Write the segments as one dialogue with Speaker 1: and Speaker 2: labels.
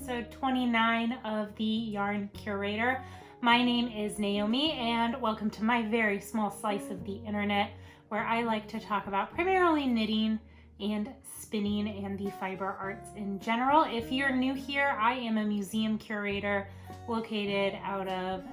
Speaker 1: episode 29 of the Yarn Curator. My name is Naomi and welcome to my very small slice of the internet where I like to talk about primarily knitting and spinning and the fiber arts in general. If you're new here, I am a museum curator located out of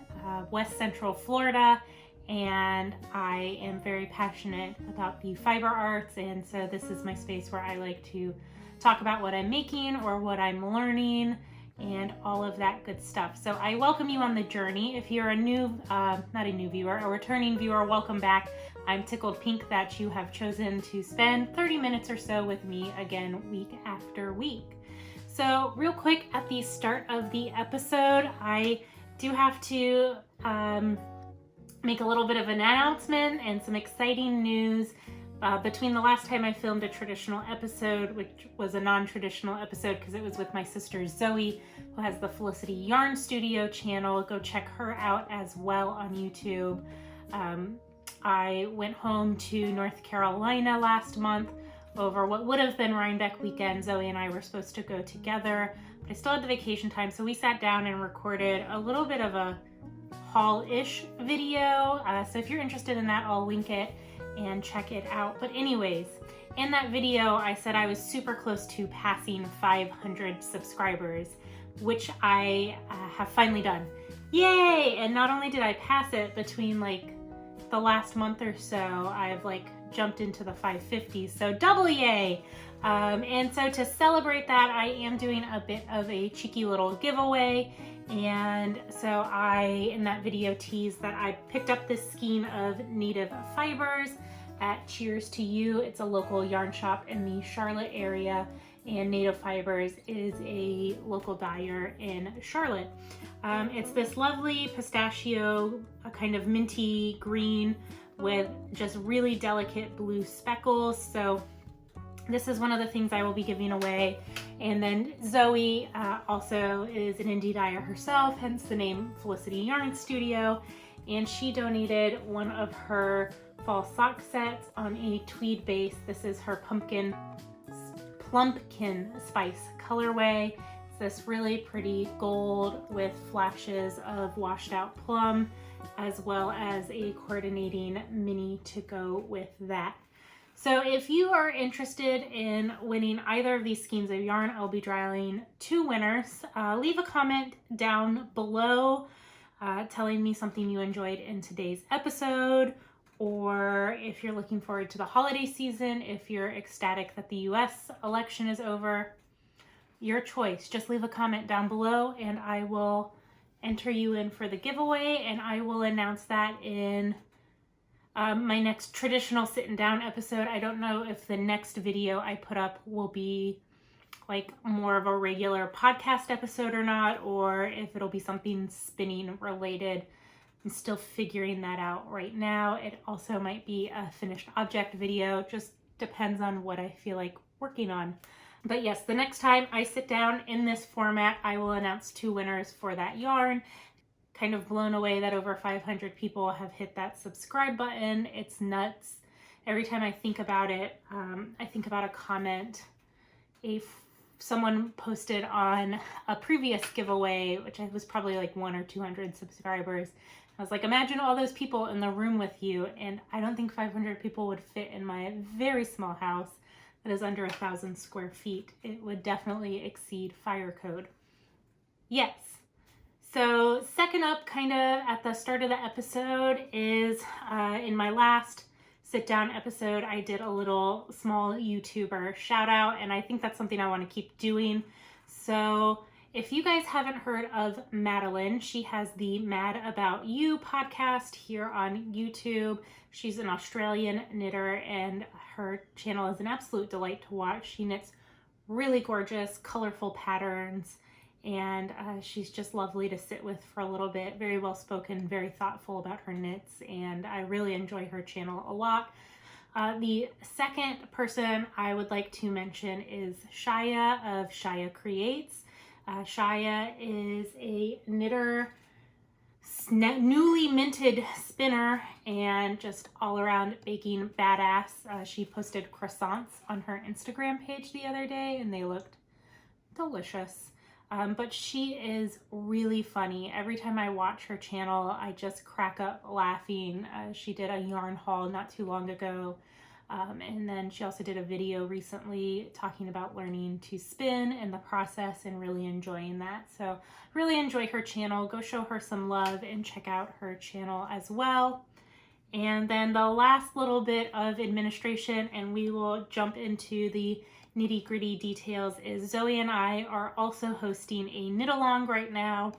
Speaker 1: West Central Florida, and I am very passionate about the fiber arts, and so this is my space where I like to talk about what I'm making or what I'm learning and all of that good stuff. So I welcome you on the journey. If you're a new, not a new viewer, a returning viewer, welcome back. I'm tickled pink that you have chosen to spend 30 minutes or so with me again, week after week. So real quick at the start of the episode, I do have to make a little bit of an announcement and some exciting news. Between the last time I filmed a traditional episode, which was a non-traditional episode because it was with my sister Zoe, who has the Felicity Yarn Studio channel. Go check her out as well on YouTube. I went home to North Carolina last month over what would have been Rhinebeck weekend. Zoe and I were supposed to go together, but I still had the vacation time, so we sat down and recorded a little bit of a haul-ish video. So if you're interested in that, I'll link it and check it out. But anyways, in that video, I said I was super close to passing 500 subscribers, which I have finally done. Yay! And not only did I pass it, between like the last month or so, I've like jumped into the 550s, so double yay! And so to celebrate that, I am doing a bit of a cheeky little giveaway. And so I, in that video, teased that I picked up this skein of native fibers at Cheers to You. It's a local yarn shop in the Charlotte area, and Native Fibers is a local dyer in Charlotte. It's this lovely pistachio, a kind of minty green with just really delicate blue speckles. So this is one of the things I will be giving away. And then Zoe also is an indie dyer herself, hence the name Felicity Yarn Studio. And she donated one of her fall sock sets on a tweed base. This is her pumpkin spice colorway. It's this really pretty gold with flashes of washed out plum, as well as a coordinating mini to go with that. So if you are interested in winning either of these skeins of yarn, I'll be drawing two winners. Leave a comment down below telling me something you enjoyed in today's episode, or if you're looking forward to the holiday season, if you're ecstatic that the US election is over, your choice. Just leave a comment down below and I will enter you in for the giveaway, and I will announce that in my next traditional sitting down episode. I don't know if the next video I put up will be like more of a regular podcast episode or not, or if it'll be something spinning related. I'm still figuring that out right now. It also might be a finished object video, just depends on what I feel like working on. But yes, the next time I sit down in this format, I will announce two winners for that yarn. Kind of blown away that over 500 people have hit that subscribe button. It's nuts. Every time I think about it, I think about a comment someone posted on a previous giveaway, which was probably like 100 or 200 subscribers. I was like, imagine all those people in the room with you, and I don't think 500 people would fit in my very small house that is under 1,000 square feet. It would definitely exceed fire code. Yes. So second up, kind of at the start of the episode, is in my last sit down episode, I did a little small YouTuber shout out, and I think that's something I want to keep doing. So if you guys haven't heard of Madeline, she has the Mad About You podcast here on YouTube. She's an Australian knitter, and her channel is an absolute delight to watch. She knits really gorgeous, colorful patterns, and she's just lovely to sit with for a little bit. Very well spoken, very thoughtful about her knits, and I really enjoy her channel a lot. The second person I would like to mention is Shaya of Shaya Creates. Shaya is a knitter, newly minted spinner, and just all around baking badass. She posted croissants on her Instagram page the other day, and they looked delicious. but she is really funny. Every time I watch her channel, I just crack up laughing. She did a yarn haul not too long ago. And then she also did a video recently talking about learning to spin and the process and really enjoying that. So really enjoy her channel. Go show her some love and check out her channel as well. And then the last little bit of administration, and we will jump into the nitty-gritty details, is Zoe and I are also hosting a knit along right now.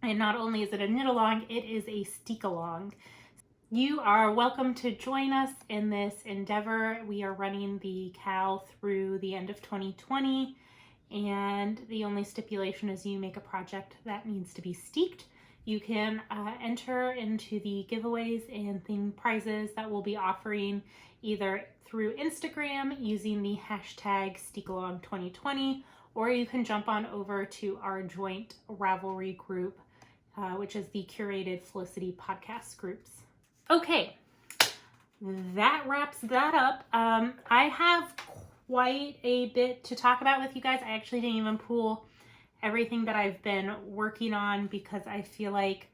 Speaker 1: And not only is it a knit along, it is a Steek Along. You are welcome to join us in this endeavor. We are running the cow through the end of 2020, and the only stipulation is you make a project that needs to be steeked. You can enter into the giveaways and theme prizes that we'll be offering either through Instagram using the hashtag SteekAlong2020, or you can jump on over to our joint Ravelry group, which is the Curated Felicity podcast groups. Okay, that wraps that up. I have quite a bit to talk about with you guys. I actually didn't even pull everything that I've been working on because I feel like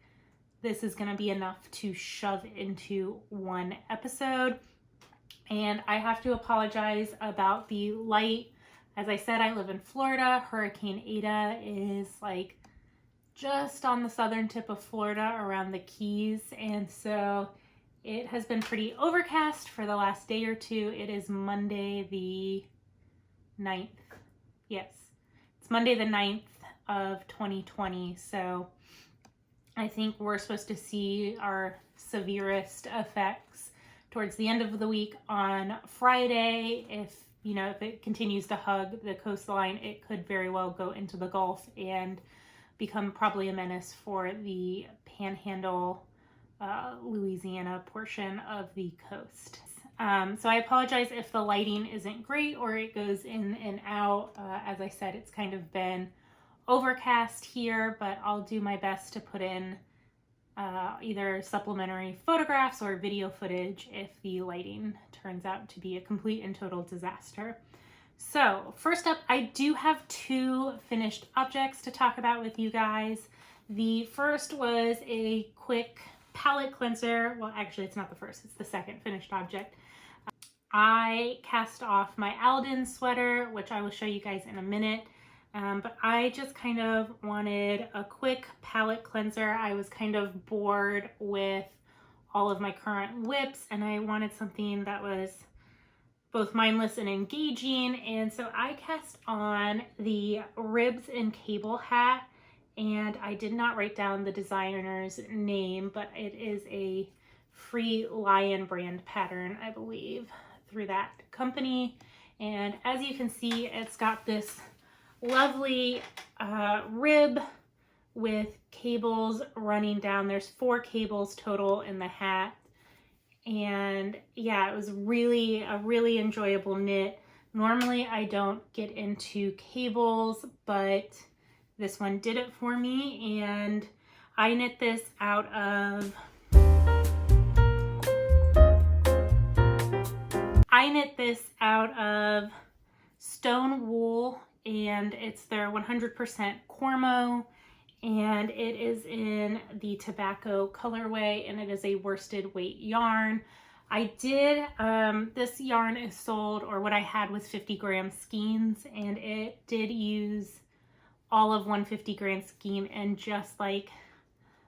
Speaker 1: this is going to be enough to shove into one episode. And I have to apologize about the light. As I said, I live in Florida. Hurricane Ada is like just on the southern tip of Florida around the Keys. And so it has been pretty overcast for the last day or two. It is Monday the 9th. Yes, it's Monday the 9th of 2020. So I think we're supposed to see our severest effects towards the end of the week on Friday. If it continues to hug the coastline, it could very well go into the Gulf and become probably a menace for the Panhandle, Louisiana portion of the coast. So I apologize if the lighting isn't great or it goes in and out. As I said, it's kind of been overcast here, but I'll do my best to put in either supplementary photographs or video footage if the lighting turns out to be a complete and total disaster. So first up, I do have two finished objects to talk about with you guys. The first was a quick palette cleanser. Well, actually it's not the first, it's the second finished object. I cast off my Alden sweater, which I will show you guys in a minute. But I just kind of wanted a quick palette cleanser. I was kind of bored with all of my current whips and I wanted something that was both mindless and engaging. And so I cast on the Ribs and Cable hat, and I did not write down the designer's name, but it is a Free Lion brand pattern, I believe, through that company. And as you can see, it's got this lovely rib with cables running down. There's 4 cables total in the hat. And yeah, it was really a really enjoyable knit. Normally I don't get into cables, but this one did it for me. And I knit this out of stone wool, and it's their 100% cormo, and it is in the tobacco colorway, and it is a worsted weight yarn. I did, this yarn is sold, or what I had was 50-gram skeins, and it did use all of 150-gram skein and just like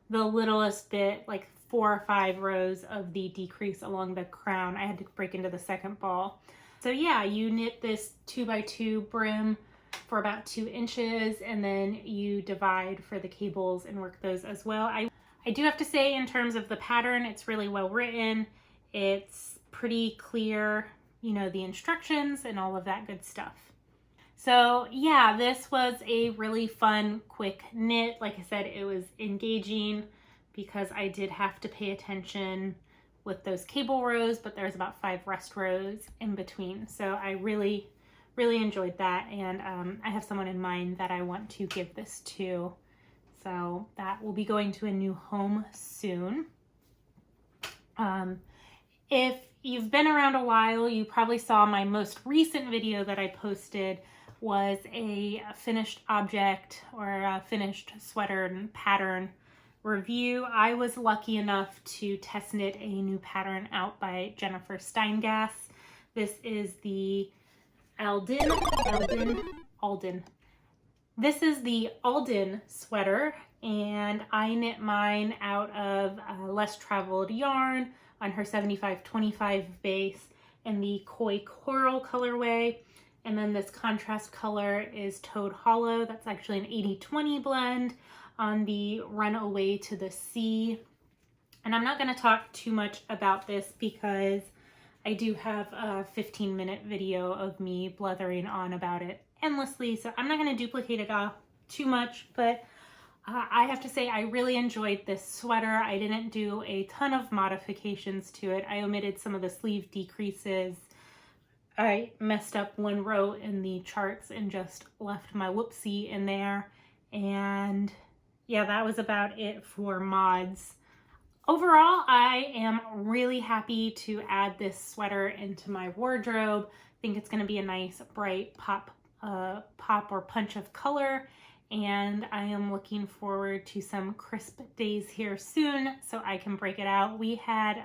Speaker 1: the littlest bit, like 4 or 5 rows of the decrease along the crown. I had to break into the second ball. So yeah, you knit this 2x2 brim for about 2 inches, and then you divide for the cables and work those as well. I do have to say, in terms of the pattern, it's really well written. It's pretty clear, the instructions and all of that good stuff. So yeah, this was a really fun, quick knit. Like I said, it was engaging because I did have to pay attention with those cable rows, but there's about 5 rest rows in between. So I really enjoyed that, and I have someone in mind that I want to give this to. So that will be going to a new home soon. If you've been around a while, you probably saw my most recent video that I posted was a finished object or a finished sweater and pattern review. I was lucky enough to test knit a new pattern out by Jennifer Steingass. This is the Alden. This is the Alden sweater, and I knit mine out of less traveled yarn on her 75-25 base in the Koi Coral colorway. And then this contrast color is Toad Hollow. That's actually an 80-20 blend on the Runaway to the Sea. And I'm not going to talk too much about this because I do have a 15-minute video of me blethering on about it endlessly, so I'm not going to duplicate it off too much, but I have to say I really enjoyed this sweater. I didn't do a ton of modifications to it. I omitted some of the sleeve decreases. I messed up one row in the charts and just left my whoopsie in there, and yeah, that was about it for mods. Overall, I am really happy to add this sweater into my wardrobe. I think it's going to be a nice bright pop or punch of color, and I am looking forward to some crisp days here soon so I can break it out. We had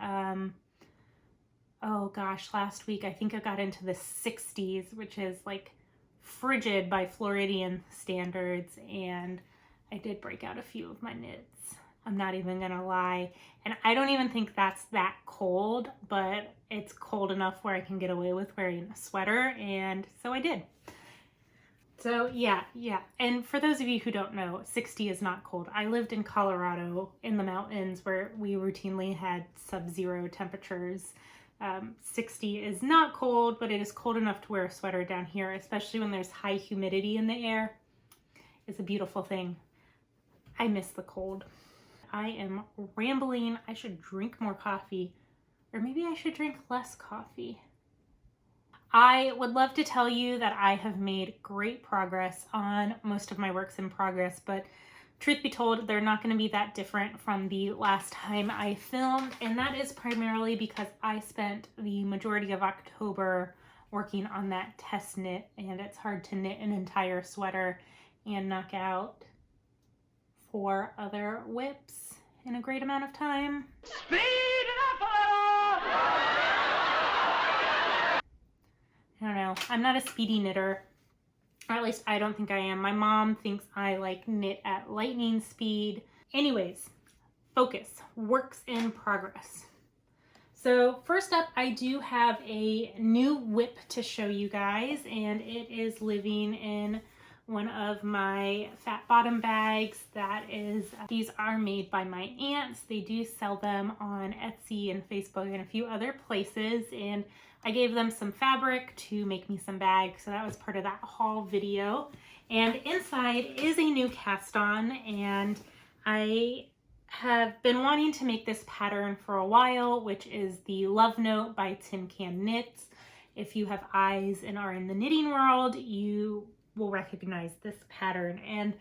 Speaker 1: oh gosh, last week I think I got into the 60s, which is like frigid by Floridian standards, and I did break out a few of my knits. I'm not even gonna lie, and I don't even think that's that cold, but it's cold enough where I can get away with wearing a sweater, and so I did. So yeah. And for those of you who don't know, 60 is not cold. I lived in Colorado in the mountains where we routinely had sub-zero temperatures. 60 is not cold, but it is cold enough to wear a sweater down here, especially when there's high humidity in the air. It's a beautiful thing. I miss the cold. I am rambling. I should drink more coffee, or maybe I should drink less coffee. I would love to tell you that I have made great progress on most of my works in progress, but truth be told, they're not going to be that different from the last time I filmed, and that is primarily because I spent the majority of October working on that test knit, and it's hard to knit an entire sweater and knock out 4 other whips in a great amount of time. Speed it up a little! I don't know. I'm not a speedy knitter, or at least I don't think I am. My mom thinks I like knit at lightning speed. Anyways, focus. Works in progress. So first up, I do have a new whip to show you guys, and it is living in one of my fat bottom bags. These are made by my aunts. They do sell them on Etsy and Facebook and a few other places, and I gave them some fabric to make me some bags, so that was part of that haul video. And inside is a new cast on, and I have been wanting to make this pattern for a while, which is the LoveNote by Tin Can Knits. If you have eyes and are in the knitting world, you will recognize this pattern. And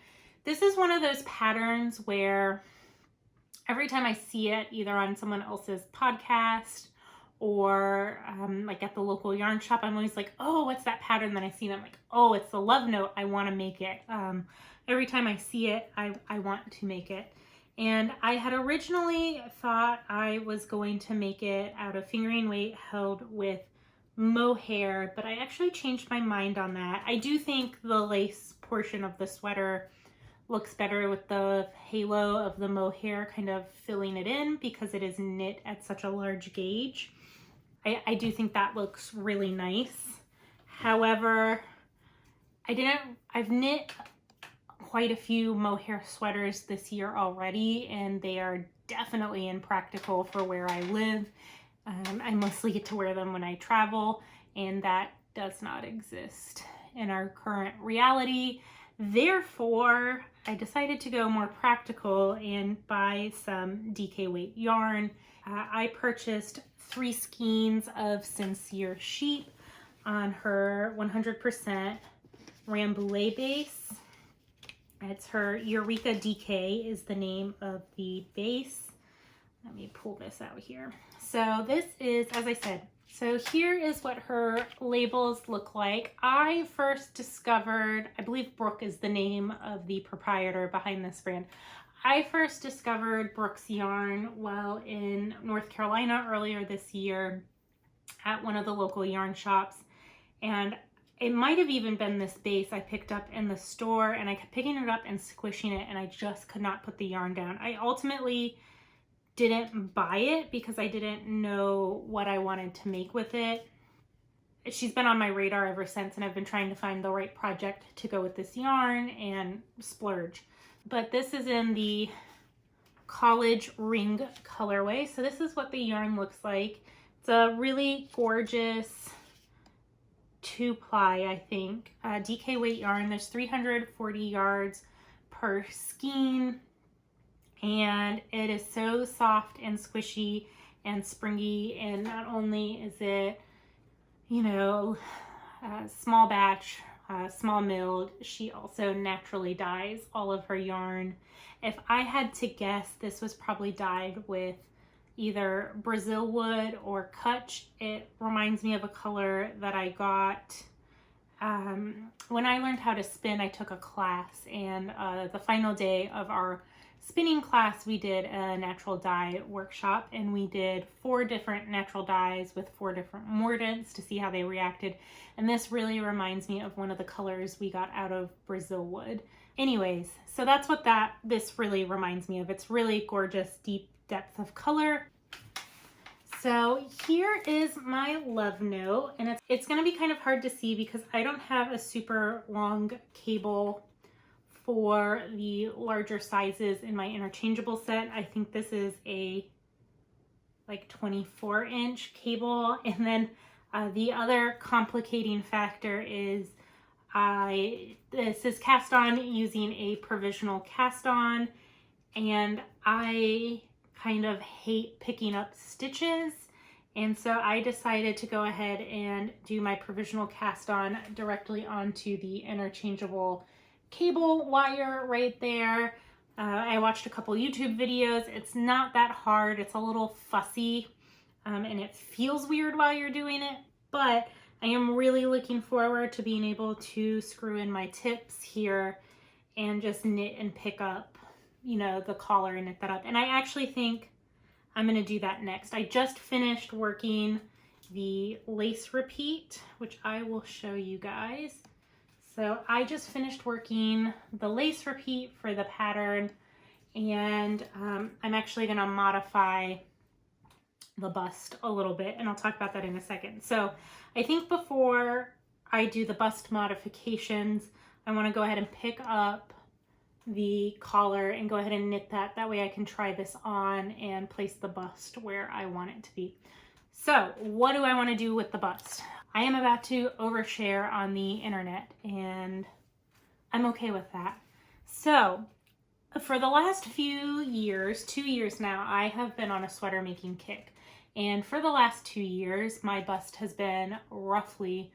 Speaker 1: this is one of those patterns where every time I see it, either on someone else's podcast or like at the local yarn shop, I'm always like, oh, what's that pattern? Then I see it, I'm like, oh, it's the LoveNote. I want to make it. Every time I see it, I want to make it. And I had originally thought I was going to make it out of fingering weight held with mohair, but I actually changed my mind on that. I do think the lace portion of the sweater looks better with the halo of the mohair kind of filling it in because it is knit at such a large gauge. I do think that looks really nice. However, I've knit quite a few mohair sweaters this year already, and they are definitely impractical for where I live. I mostly get to wear them when I travel, and that does not exist in our current reality. Therefore, I decided to go more practical and buy some DK weight yarn. I purchased 3 skeins of Sincere Sheep on her 100% Rambouillet base. It's her Eureka DK is the name of the base. Let me pull this out here. So this is, as I said, so here is what her labels look like. I first discovered, I believe Brooke is the name of the proprietor behind this brand. I first discovered Brooke's yarn while in North Carolina earlier this year at one of the local yarn shops. And it might have even been this base I picked up in the store, and I kept picking it up and squishing it, and I just could not put the yarn down. I ultimately didn't buy it because I didn't know what I wanted to make with it. She's been on my radar ever since, and I've been trying to find the right project to go with this yarn and splurge. But this is in the College Ring colorway. So this is what the yarn looks like. It's a really gorgeous 2-ply, I think, DK weight yarn. There's 340 yards per skein, and it is so soft and squishy and springy. And not only is it, you know, small batch, small milled, she also naturally dyes all of her yarn. If I had to guess, this was probably dyed with either Brazil wood or Kutch. It reminds me of a color that I got when I learned how to spin. I took a class, and the final day of our spinning class, we did a natural dye workshop, and we did 4 different natural dyes with 4 different mordants to see how they reacted. And this really reminds me of one of the colors we got out of Brazil wood. Anyways, so that's what this really reminds me of. It's really gorgeous, deep depth of color. So here is my LoveNote, and it's going to be kind of hard to see because I don't have a super long cable for the larger sizes in my interchangeable set. I think this is a like 24-inch cable. And then the other complicating factor is this is cast on using a provisional cast on, and I kind of hate picking up stitches. And so I decided to go ahead and do my provisional cast on directly onto the interchangeable cable wire right there. I watched a couple YouTube videos. It's not that hard. It's a little fussy, and it feels weird while you're doing it, but I am really looking forward to being able to screw in my tips here and just knit and pick up, you know, the collar and knit that up. And I actually think I'm going to do that next. I just finished working the lace repeat, which I will show you guys. So I just finished working the lace repeat for the pattern, and I'm actually going to modify the bust a little bit, and I'll talk about that in a second. So I think before I do the bust modifications, I want to go ahead and pick up the collar and go ahead and knit that. That way I can try this on and place the bust where I want it to be. So what do I want to do with the bust? I am about to overshare on the internet, and I'm okay with that. So for the last few years, 2 years now, I have been on a sweater making kick. And for the last 2 years, my bust has been roughly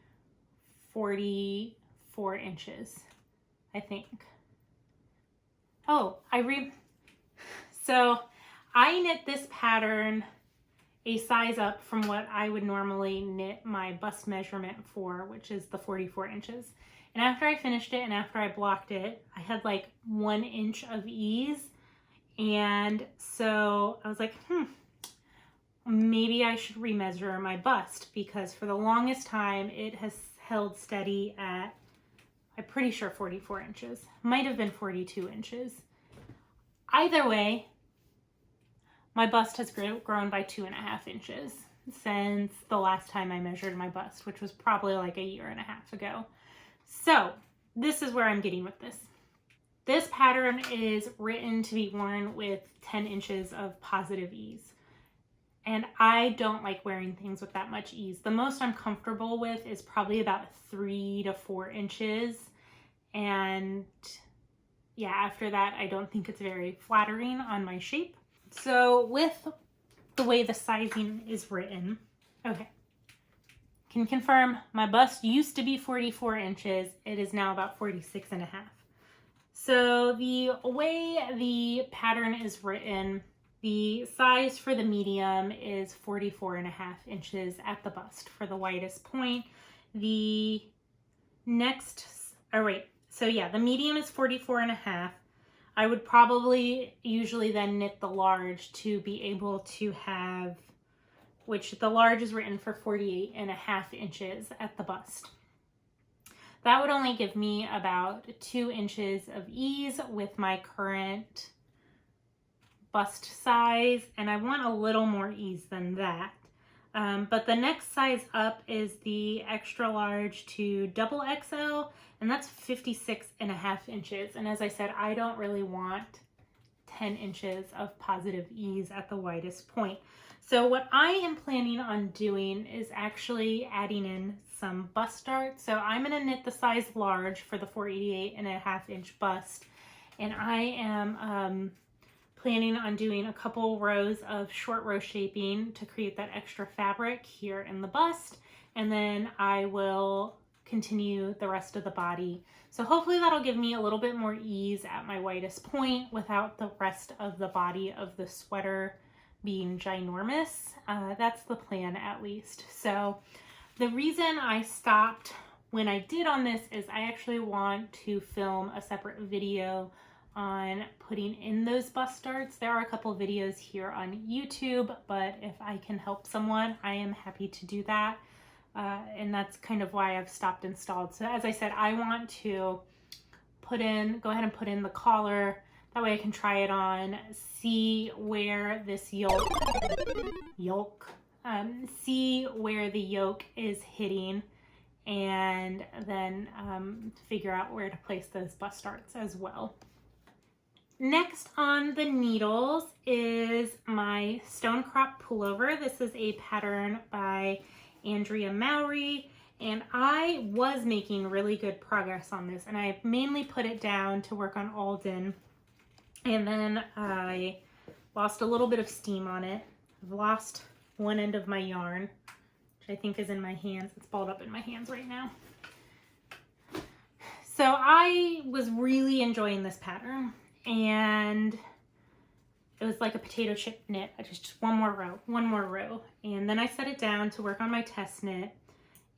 Speaker 1: 44 inches, I think. Oh, so I knit this pattern a size up from what I would normally knit my bust measurement for, which is the 44 inches. And after I finished it and after I blocked it, I had like 1 inch of ease. And so I was like, maybe I should remeasure my bust, because for the longest time it has held steady at, I'm pretty sure 44 inches. Might have been 42 inches. Either way, my bust has grown by 2.5 inches since the last time I measured my bust, which was probably like 1.5 years ago. So this is where I'm getting with this. This pattern is written to be worn with 10 inches of positive ease. And I don't like wearing things with that much ease. The most I'm comfortable with is probably about 3 to 4 inches. And yeah, after that, I don't think it's very flattering on my shape. So with the way the sizing is written, okay, can confirm my bust used to be 44 inches. It is now about 46.5. So the way the pattern is written, The size for the medium is 44.5 inches at the bust for the widest point. The next, so yeah, the medium is 44.5. I would probably usually then knit the large to be able to have, which the large is written for 48.5 inches at the bust. That would only give me about 2 inches of ease with my current bust size, and I want a little more ease than that. But the next size up is the extra large to double XL, and that's 56.5 inches. And as I said, I don't really want 10 inches of positive ease at the widest point. So what I am planning on doing is actually adding in some bust darts. So I'm going to knit the size large for the 488.5 inch bust, and I am planning on doing a couple rows of short row shaping to create that extra fabric here in the bust, and then I will continue the rest of the body. So hopefully that'll give me a little bit more ease at my widest point without the rest of the body of the sweater being ginormous. That's the plan, at least. So the reason I stopped when I did on this is I actually want to film a separate video on putting in those bust darts. There are a couple videos here on YouTube, but if I can help someone, I am happy to do that. And that's kind of why I've stopped and stalled. So as I said, I want to go ahead and put in the collar. That way I can try it on, see where this see where the yoke is hitting, and then figure out where to place those bust darts as well. Next on the needles is my Stonecrop pullover. This is a pattern by Andrea Mowry, and I was making really good progress on this, and I mainly put it down to work on Alden, and then I lost a little bit of steam on it. I've lost one end of my yarn, which I think is in my hands. It's balled up in my hands right now. So I was really enjoying this pattern, and it was like a potato chip knit, just one more row. And then I set it down to work on my test knit.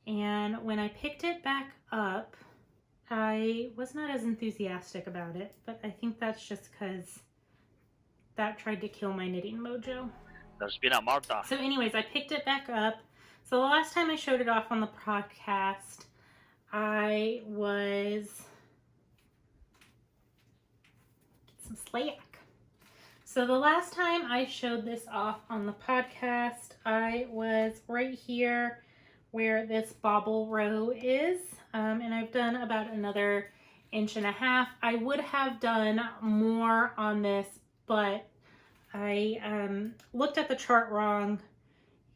Speaker 1: And when I picked it back up, I was not as enthusiastic about it, but I think that's just because that tried to kill my knitting mojo. So anyways, I picked it back up. So the last time I showed it off on the podcast, I was some slack. So the last time I showed this off on the podcast, I was right here where this bobble row is, and I've done about another 1.5 inches. I would have done more on this, but I looked at the chart wrong,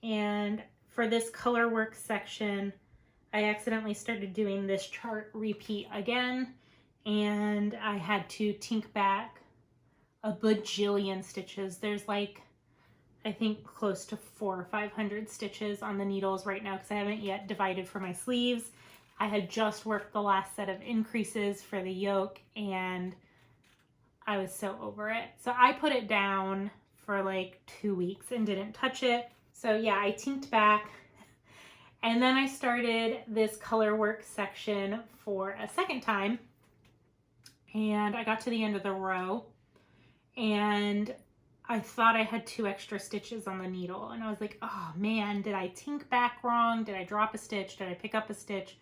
Speaker 1: and for this color work section, I accidentally started doing this chart repeat again, and I had to tink back a bajillion stitches. There's like, I think close to 400 or 500 stitches on the needles right now because I haven't yet divided for my sleeves. I had just worked the last set of increases for the yoke, and I was so over it. So I put it down for like 2 weeks and didn't touch it. So yeah, I tinked back, and then I started this color work section for a second time, and I got to the end of the row, and I thought I had 2 extra stitches on the needle, and I was like, oh man, did I tink back wrong? Did I drop a stitch? Did I pick up a stitch?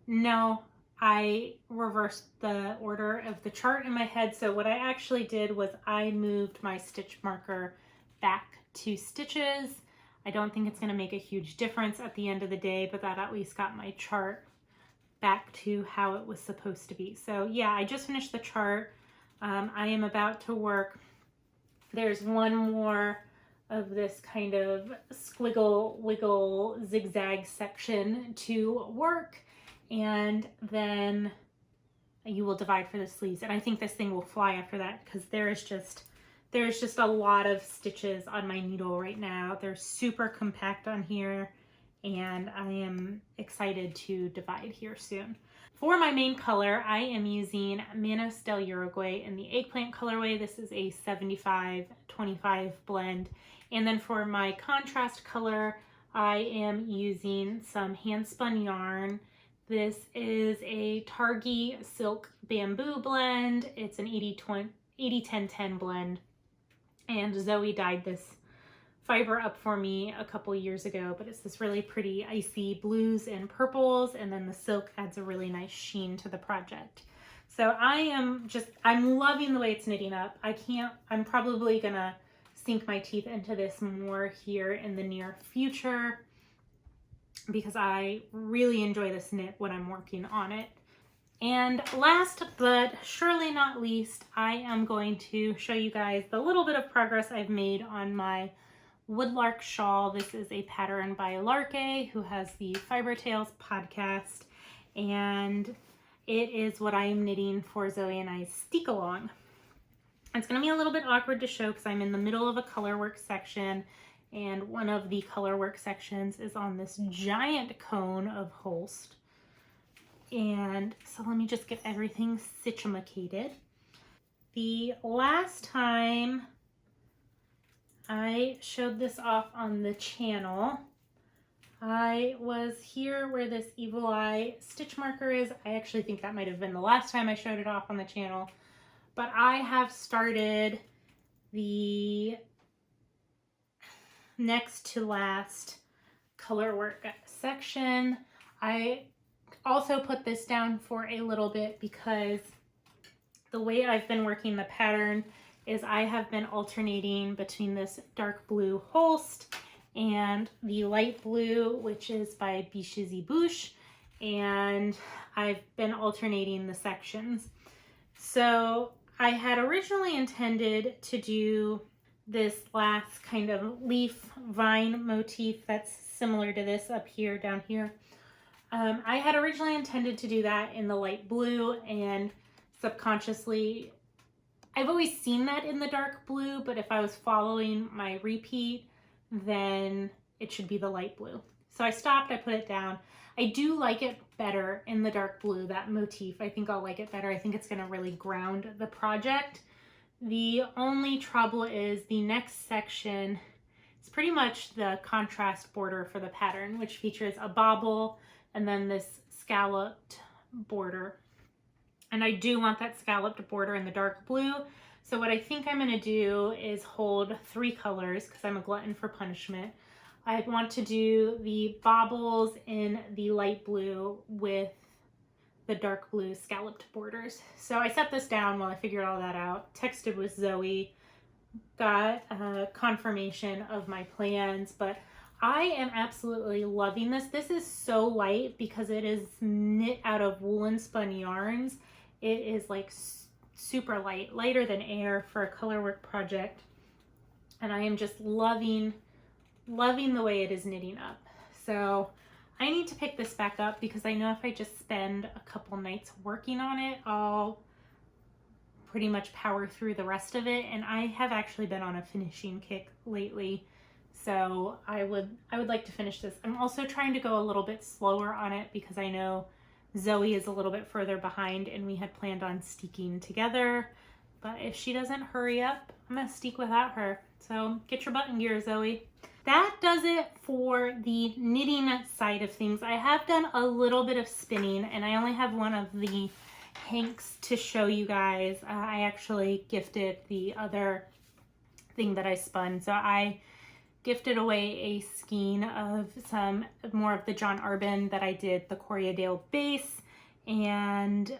Speaker 1: No, I reversed the order of the chart in my head. So what I actually did was I moved my stitch marker back 2 stitches. I don't think it's going to make a huge difference at the end of the day, but that at least got my chart back to how it was supposed to be. So yeah, I just finished the chart. I am about to work. There's one more of this kind of squiggle, wiggle, zigzag section to work, and then you will divide for the sleeves. And I think this thing will fly after that because there's just a lot of stitches on my needle right now. They're super compact on here, and I am excited to divide here soon. For my main color, I am using Manos del Uraguay in the Eggplant colorway. This is a 75-25 blend. And then for my contrast color, I am using some Handspun yarn. This is a Targhee Silk Bamboo blend. It's an 80-10-10 blend. And Zoe dyed this fiber up for me a couple years ago, but it's this really pretty icy blues and purples, and then the silk adds a really nice sheen to the project. So I'm loving the way it's knitting up. I'm probably gonna sink my teeth into this more here in the near future because I really enjoy this knit when I'm working on it. And last but surely not least, I am going to show you guys the little bit of progress I've made on my Woodlark shawl. This is a pattern by Larke, who has the Fiber Tales podcast, and it is what I am knitting for Zoe and I's Steek Along. It's going to be a little bit awkward to show because I'm in the middle of a colorwork section, and one of the colorwork sections is on this giant cone of Holst. And so let me just get everything situated. The last time I showed this off on the channel, I was here where this Evil Eye stitch marker is. I actually think that might have been the last time I showed it off on the channel, but I have started the next to last color work section. I also put this down for a little bit because the way I've been working the pattern is I have been alternating between this dark blue Holst and the light blue, which is by Bichezi Bouche, and I've been alternating the sections. So I had originally intended to do this last kind of leaf vine motif that's similar to this up here, down here. I had originally intended to do that in the light blue, and subconsciously I've always seen that in the dark blue, but if I was following my repeat, then it should be the light blue. So I stopped, I put it down. I do like it better in the dark blue, that motif. I think I'll like it better. I think it's gonna really ground the project. The only trouble is the next section is pretty much the contrast border for the pattern, which features a bobble and then this scalloped border. And I do want that scalloped border in the dark blue. So what I think I'm gonna do is hold 3 colors because I'm a glutton for punishment. I want to do the bobbles in the light blue with the dark blue scalloped borders. So I set this down while I figured all that out, texted with Zoe, got confirmation of my plans, but I am absolutely loving this. This is so light because it is knit out of woolen spun yarns. It is like super light, lighter than air for a colorwork project. And I am just loving the way it is knitting up. So I need to pick this back up because I know if I just spend a couple nights working on it, I'll pretty much power through the rest of it. And I have actually been on a finishing kick lately. So I would like to finish this. I'm also trying to go a little bit slower on it because I know Zoe is a little bit further behind and we had planned on steeking together. But if she doesn't hurry up, I'm gonna steek without her. So get your butt in gear, Zoe. That does it for the knitting side of things. I have done a little bit of spinning and I only have one of the hanks to show you guys. I actually gifted the other thing that I spun. So I gifted away a skein of some more of the John Arbin that I did the Corriedale base, and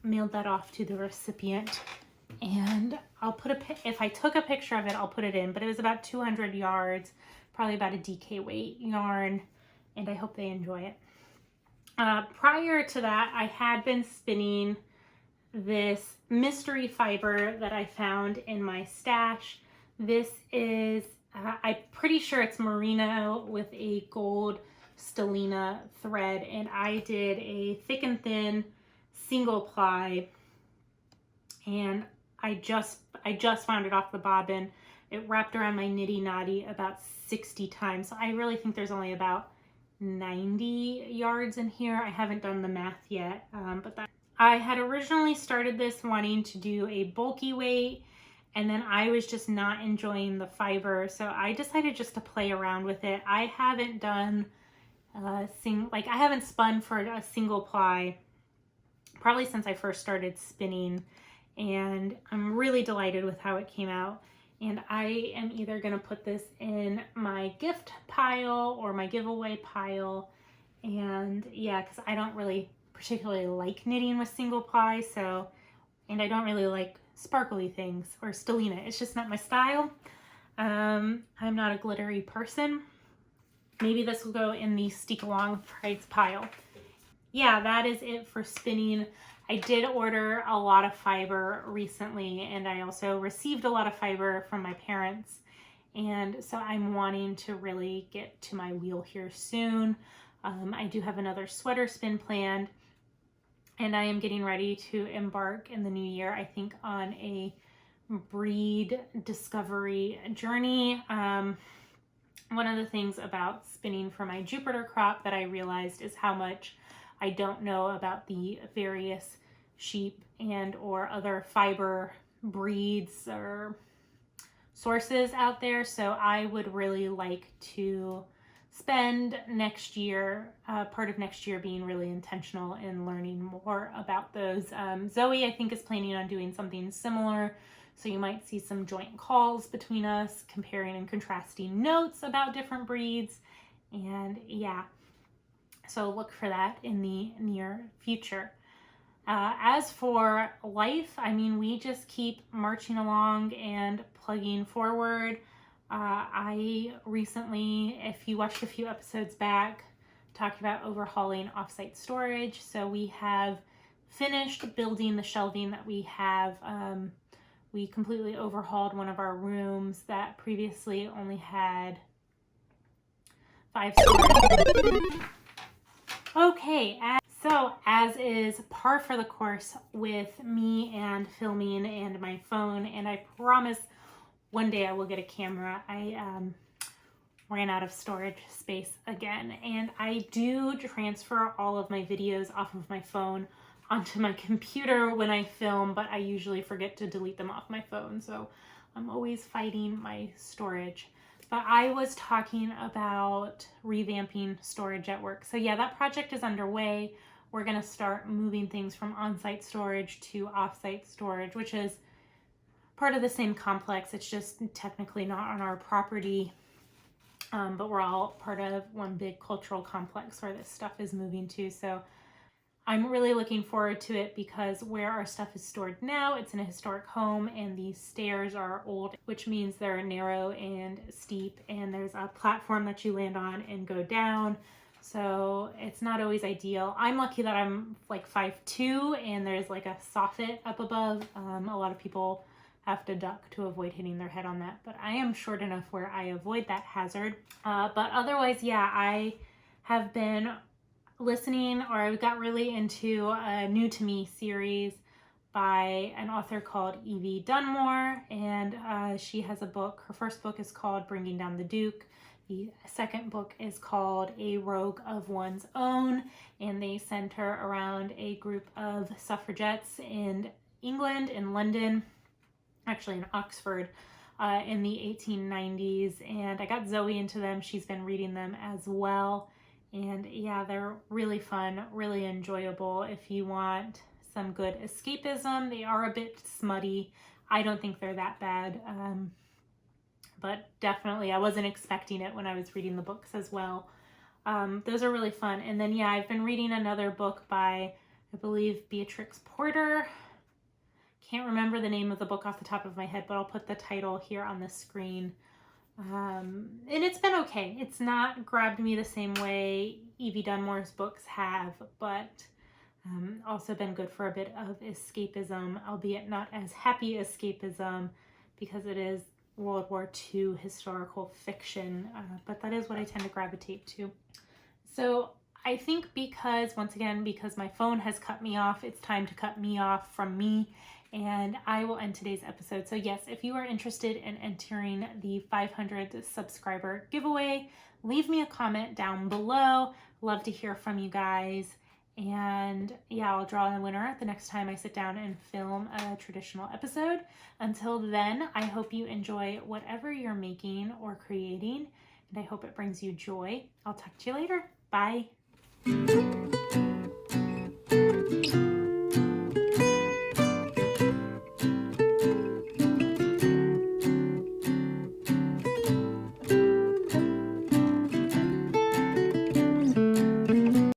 Speaker 1: mailed that off to the recipient. And I'll put if I took a picture of it, I'll put it in, but it was about 200 yards, probably about a DK weight yarn, and I hope they enjoy it. Prior to that, I had been spinning this mystery fiber that I found in my stash. This is I'm pretty sure it's merino with a gold stellina thread, and I did a thick and thin single ply, and I just found it off the bobbin. It wrapped around my nitty knotty about 60 times, so I really think there's only about 90 yards in here. I haven't done the math yet, I had originally started this wanting to do a bulky weight, and then I was just not enjoying the fiber, so I decided just to play around with it. I haven't done I haven't spun for a single ply probably since I first started spinning, and I'm really delighted with how it came out. And I am either going to put this in my gift pile or my giveaway pile. And yeah, because I don't really particularly like knitting with single ply, so, and I don't really like sparkly things or stellina. It's just not my style. I'm not a glittery person. Maybe this will go in the Steek Along prize pile. Yeah, that is it for spinning. I did order a lot of fiber recently, and I also received a lot of fiber from my parents. And so I'm wanting to really get to my wheel here soon. I do have another sweater spin planned, and I am getting ready to embark in the new year, I think, on a breed discovery journey. One of the things about spinning for my Jupiter crop that I realized is how much I don't know about the various sheep and or other fiber breeds or sources out there. So I would really like to spend next year, part of next year, being really intentional in learning more about those. Zoe, I think, is planning on doing something similar. So you might see some joint calls between us, comparing and contrasting notes about different breeds. And yeah, so look for that in the near future. As for life, I mean, we just keep marching along and plugging forward. I recently, if you watched a few episodes back, talked about overhauling offsite storage. So we have finished building the shelving that we have. We completely overhauled one of our rooms that previously only had 5 storage. Okay, so as is par for the course with me and filming and my phone, and I promise one day I will get a camera. I ran out of storage space again, and I do transfer all of my videos off of my phone onto my computer when I film, but I usually forget to delete them off my phone, so I'm always fighting my storage. But I was talking about revamping storage at work. So yeah, that project is underway. We're gonna start moving things from on-site storage to off-site storage, which is part of the same complex. It's just technically not on our property, but we're all part of one big cultural complex where this stuff is moving to. So I'm really looking forward to it because where our stuff is stored now, it's in a historic home, and these stairs are old, which means they're narrow and steep, and there's a platform that you land on and go down. So it's not always ideal. I'm lucky that I'm like 5'2", and there's like a soffit up above. A lot of people have to duck to avoid hitting their head on that, but I am short enough where I avoid that hazard. But otherwise, yeah, I have been listening, or I got really into a new to me series by an author called Evie Dunmore, and she has a book. Her first book is called Bringing Down the Duke. The second book is called A Rogue of One's Own, and they center around a group of suffragettes in England, in London, actually in Oxford, in the 1890s, and I got Zoe into them. She's been reading them as well. And yeah, they're really fun, really enjoyable. If you want some good escapism, they are a bit smutty. I don't think they're that bad, but definitely I wasn't expecting it when I was reading the books as well. Those are really fun. And then yeah, I've been reading another book by, I believe, Beatrix Porter. Can't remember the name of the book off the top of my head, but I'll put the title here on the screen. And it's been okay. It's not grabbed me the same way Evie Dunmore's books have, but also been good for a bit of escapism, albeit not as happy escapism because it is World War II historical fiction, but that is what I tend to gravitate to. So I think because, once again, because my phone has cut me off, it's time to cut me off from me And I will end today's episode. So yes, if you are interested in entering the 500 subscriber giveaway, leave me a comment down below. Love to hear from you guys. And yeah, I'll draw a winner the next time I sit down and film a traditional episode. Until then, I hope you enjoy whatever you're making or creating, and I hope it brings you joy. I'll talk to you later. Bye.